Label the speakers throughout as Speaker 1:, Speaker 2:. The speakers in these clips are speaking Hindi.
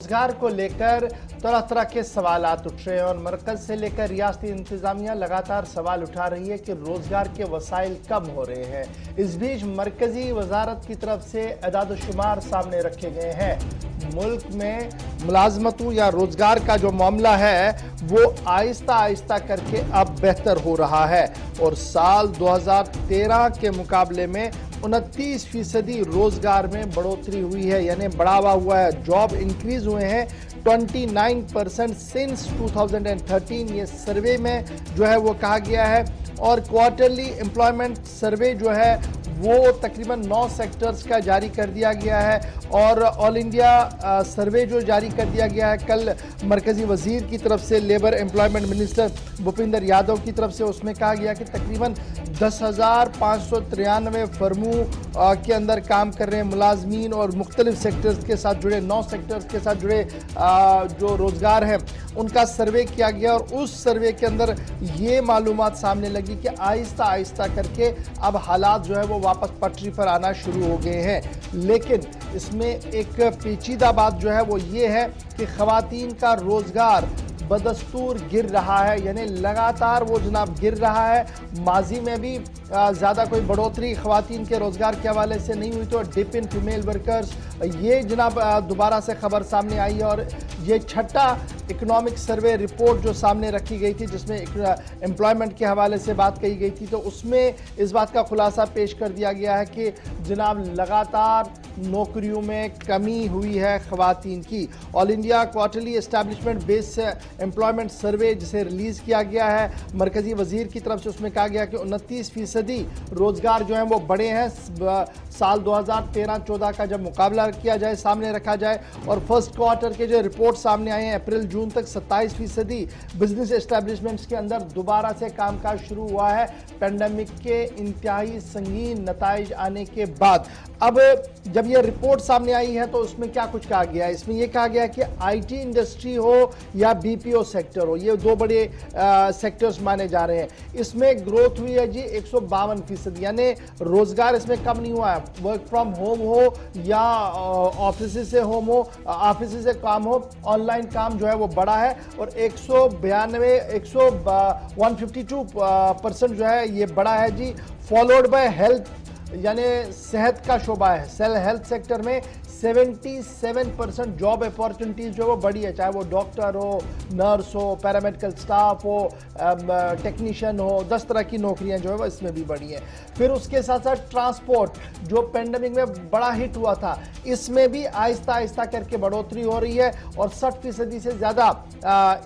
Speaker 1: रोजगार को लेकर तरह तरह के सवालात उठ रहे हैं और मरकज से लेकर रियासती इंतजामिया लगातार सवाल उठा रही है कि रोजगार के वसाइल कम हो रहे हैं। इस बीच मरकजी वजारत की तरफ से अदाद-ओ-शुमार सामने रखे गए हैं। मुल्क में मुलाजमतों या रोजगार का जो मामला है वो आहिस्ता आहिस्ता करके अब बेहतर हो रहा है और साल 2013 के मुकाबले में 29% रोजगार में बढ़ोतरी हुई है, यानी बढ़ावा हुआ है। जॉब इंक्रीज हुए हैं 29% सिंस 2013, ये सर्वे में जो है वो कहा गया है। और क्वार्टरली एम्प्लॉयमेंट सर्वे जो है वो तकरीबन 9 सेक्टर्स का जारी कर दिया गया है और ऑल इंडिया सर्वे जो जारी कर दिया गया है कल मरकजी वजीर की तरफ से, labour employment minister Bhupinder Yadav की तरफ से, उसमें कहा गया कि तकरीबन 10,593 फर्मों के अंदर काम कर रहे हैं मुलाजमीन और मुख्तलिफ सेक्टर्स के साथ जुड़े 9 सेक्टर्स के साथ जुड़े जो रोजगार हैं उनका सर्वे किया गया और उस सर्वे के अंदर ये मालूमात सामने लगी कि आहिस्ता आहिस्ता करके अब हालात जो है वो वापस पटरी पर आना शुरू हो गए हैं। लेकिन इसमें एक पेचीदा बात जो है वो ये है कि खवातीन का रोजगार बदस्तूर गिर रहा है, यानी लगातार वो जनाब गिर रहा है। माजी में भी ज़्यादा कोई बढ़ोतरी खवातीन के रोज़गार के हवाले से नहीं हुई, तो डिप इन फीमेल वर्कर्स ये जनाब दोबारा से खबर सामने आई है और ये छठा इकोनॉमिक सर्वे रिपोर्ट जो सामने रखी गई थी जिसमें एम्प्लॉयमेंट के हवाले से बात कही गई थी, तो उसमें इस बात का खुलासा पेश कर दिया गया है कि जनाब लगातार नौकरियों में कमी हुई है खवातीन की। All India quarterly establishment base employment survey जिसे रिलीज़ किया गया है मरकजी वजीर की तरफ से, उसमें कहा गया कि 29% रोजगार जो है वो बढ़े हैं साल 2013-14 का जब मुकाबला किया जाए, सामने रखा जाए। और फर्स्ट क्वार्टर के जो रिपोर्ट सामने आए हैं अप्रैल जून तक 27% बिजनेस एस्टैब्लिशमेंट्स के अंदर दोबारा से कामकाज शुरू हुआ है पेंडेमिक के इंतहाई संगीन नताइज आने के बाद। अब जब ये रिपोर्ट सामने आई है तो उसमें क्या कुछ कहा गया है? इसमें यह कहा गया है कि आईटी इंडस्ट्री हो या बीपीओ सेक्टर हो, ये दो बड़े सेक्टर्स माने जा रहे हैं। इसमें ग्रोथ हुई है जी 152%, यानी रोजगार इसमें कम नहीं हुआ है। वर्क फ्रॉम होम हो या ऑफिस से होम हो, ऑफिस से काम हो, ऑनलाइन काम जो है वो बढ़ा है और 152% जो है ये बढ़ा है जी। फॉलोड बाय हेल्थ, यानी सेहत का शोबा है, हेल्थ सेक्टर में 77% जॉब अपॉर्चुनिटीज जो वो बढ़ी है, चाहे वो डॉक्टर हो, नर्स हो, पैरामेडिकल स्टाफ हो, टेक्नीशियन हो, 10 तरह की नौकरियां जो है वो इसमें भी बढ़ी हैं। फिर उसके साथ साथ ट्रांसपोर्ट जो पेंडेमिक में बड़ा हिट हुआ था, इसमें भी आहिस्ता आहिस्ता करके बढ़ोतरी हो रही है और 60% से ज़्यादा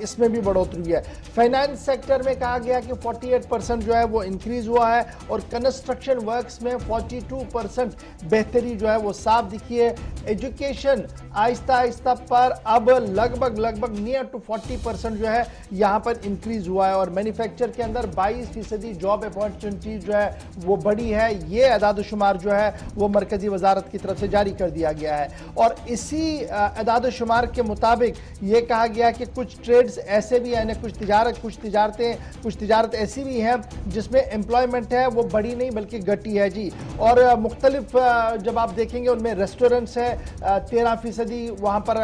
Speaker 1: इसमें भी बढ़ोतरी हुई है। फाइनेंस सेक्टर में कहा गया कि 48% जो है वो इंक्रीज हुआ है और कंस्ट्रक्शन वर्क्स में 42% बेहतरी जो है वो साफ दिखी है। एजुकेशन आहिस्ता आहिस्ता पर अब लगभग नियर टू 40% जो है यहां पर इंक्रीज हुआ है और मैन्युफैक्चर के अंदर 22% जॉब अपॉर्चुनिटी जो है वो बढ़ी है। ये अदाद-ओ-शुमार जो है वो मरकजी वजारत की तरफ से जारी कर दिया गया है और इसी अदाद-ओ-शुमार के मुताबिक ये कहा गया कि कुछ ट्रेड्स ऐसे भी हैं, कुछ तिजारत ऐसी भी हैं जिसमें एम्प्लॉयमेंट है वो बढ़ी नहीं बल्कि घटी है जी। और मुख्तलिफ जब आप देखेंगे उनमें रेस्टोरेंट्स है 13% वहां पर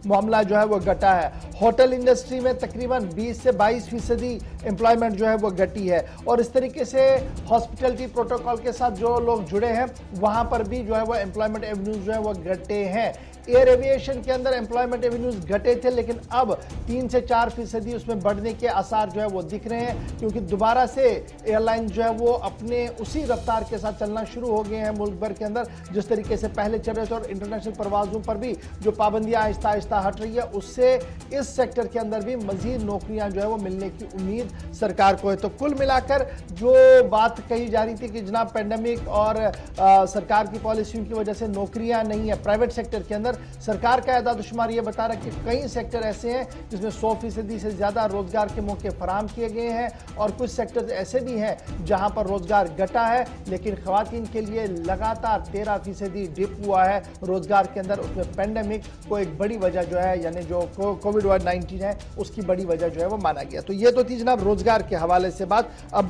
Speaker 1: मामला जो है वो घटा है। होटल इंडस्ट्री में तकरीबन 20 से 22% एम्प्लॉयमेंट जो है वो घटी है और इस तरीके से हॉस्पिटलिटी प्रोटोकॉल के साथ जो लोग जुड़े हैं वहां पर भी जो है वो एम्प्लॉयमेंट एवेन्यूज जो है वो घटे हैं। एयर एविएशन के अंदर एम्प्लॉयमेंट एवेन्यूज घटे थे लेकिन अब 3 से 4% उसमें बढ़ने के आसार जो है वो दिख रहे हैं क्योंकि दोबारा से एयरलाइन जो है वो अपने उसी रफ्तार के साथ चलना शुरू हो गए हैं मुल्क भर के अंदर जिस तरीके से पहले चल रहे थे और इंटरनेशनल परवाजों पर भी जो पाबंदियां आहिस्ता आहिस्ता हट रही है उससे इस सेक्टर के अंदर भी मजीद नौकरियां जो है वो मिलने की उम्मीद सरकार को है। तो कुल मिलाकर जो बात कही जा रही थी कि जनाब पेंडेमिक और सरकार की पॉलिसियों की वजह से नौकरियां नहीं है प्राइवेट सेक्टर के अंदर, सरकार का अदाद-ओ-शुमार यह बता रहा है कि कई सेक्टर ऐसे हैं जिसमें 100% से ज्यादा रोजगार के मौके फराहम किए गए हैं और कुछ सेक्टर ऐसे भी हैं जहां पर रोजगार घटा है लेकिन खवातीन के लिए लगातार 13% डिप हुआ है रोजगार के अंदर। उसमें पेंडेमिक को एक बड़ी वजह जो है यानी जो कोविड-19 है उसकी बड़ी वजह जो है वो माना गया। तो ये तो थी जनाब रोजगार के हवाले से बात। अब